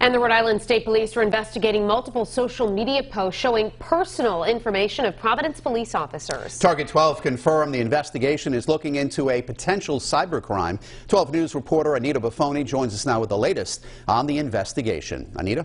And the Rhode Island State Police are investigating multiple social media posts showing personal information of Providence police officers. Target 12 confirmed the investigation is looking into a potential cybercrime. 12 News reporter Anita Buffoni joins us now with the latest on the investigation. Anita?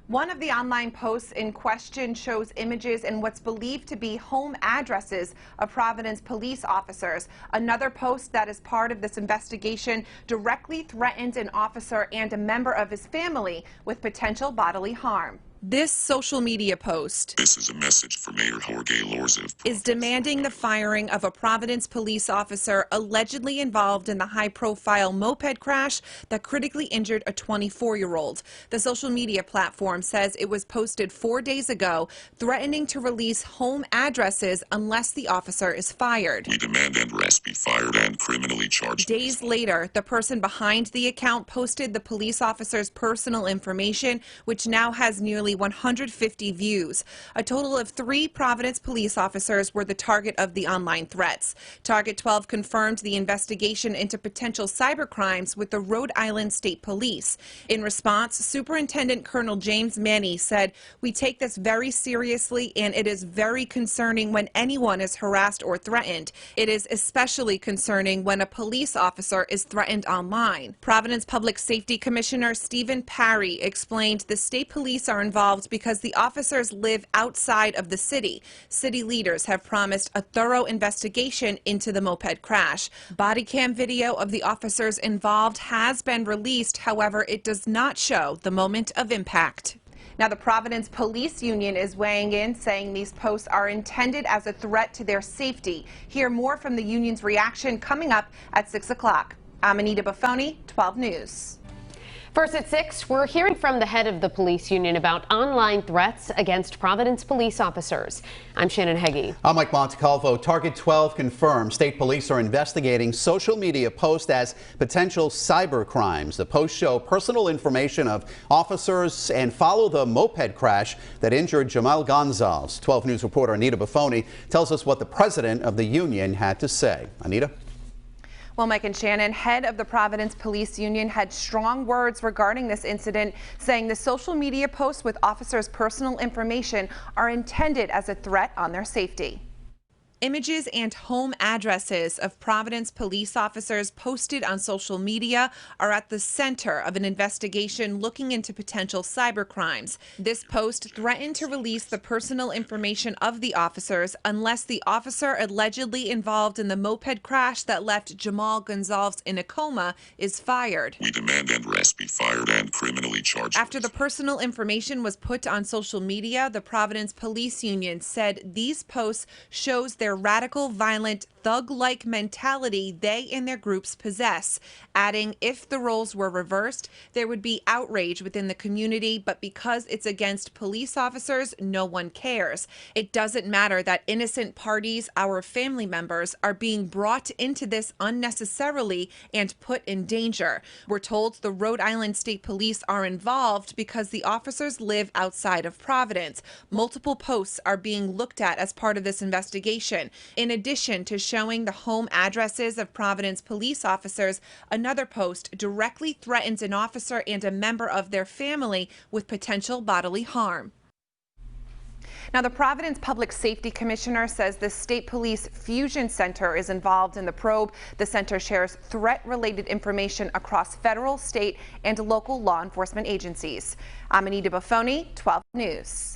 One of the online posts in question shows images and what's believed to be home addresses of Providence police officers. Another post that is part of this investigation directly threatens an officer and a member of his family with potential bodily harm. This social media post This is a message for Mayor Jorge Lorza is demanding the firing of a Providence police officer allegedly involved in the high-profile moped crash that critically injured a 24-year-old. The social media platform says it was posted 4 days ago, threatening to release home addresses unless the officer is fired. We demand Andres be fired and criminally charged. Days later, the person behind the account posted the police officer's personal information, which now has nearly 150 views. A total of 3 Providence police officers were the target of the online threats. Target 12 confirmed the investigation into potential cybercrimes with the Rhode Island State Police. In response, Superintendent Colonel James Manny said, "We take this very seriously, and it is very concerning when anyone is harassed or threatened. It is especially concerning when a police officer is threatened online." Providence Public Safety Commissioner Stephen Parry explained the state police are involved because the officers live outside of the city. City leaders have promised a thorough investigation into the moped crash. Body cam video of the officers involved has been released. However, it does not show the moment of impact. Now, the Providence Police Union is weighing in, saying these posts are intended as a threat to their safety. Hear more from the union's reaction coming up at 6 o'clock. I'm Anita Buffoni, 12 News. First at 6, we're hearing from the head of the police union about online threats against Providence police officers. I'm Shannon Heggie. I'm Mike Montecalvo. Target 12 confirmed state police are investigating social media posts as potential cyber crimes. The posts show personal information of officers and follow the moped crash that injured Jamal Gonzalez. 12 News reporter Anita Buffoni tells us what the president of the union had to say. Anita? Well, Mike and Shannon, head of the Providence Police Union had strong words regarding this incident, saying the social media posts with officers' personal information are intended as a threat on their safety. Images and home addresses of Providence police officers posted on social media are at the center of an investigation looking into potential cybercrimes. This post threatened to release the personal information of the officers unless the officer allegedly involved in the moped crash that left Jamal Gonzalez in a coma is fired. We demand Andres be fired and criminally charged. After the personal information was put on social media, the Providence Police Union said these posts shows their radical, violent, thug-like mentality they and their groups possess, adding if the roles were reversed, there would be outrage within the community, but because it's against police officers, no one cares. It doesn't matter that innocent parties, our family members, are being brought into this unnecessarily and put in danger. We're told the Rhode Island State Police are involved because the officers live outside of Providence. Multiple posts are being looked at as part of this investigation. In addition to showing the home addresses of Providence police officers, another post directly threatens an officer and a member of their family with potential bodily harm. Now, the Providence Public Safety Commissioner says the State Police Fusion Center is involved in the probe. The center shares threat-related information across federal, state, and local law enforcement agencies. I'm Anita Buffoni, 12 News.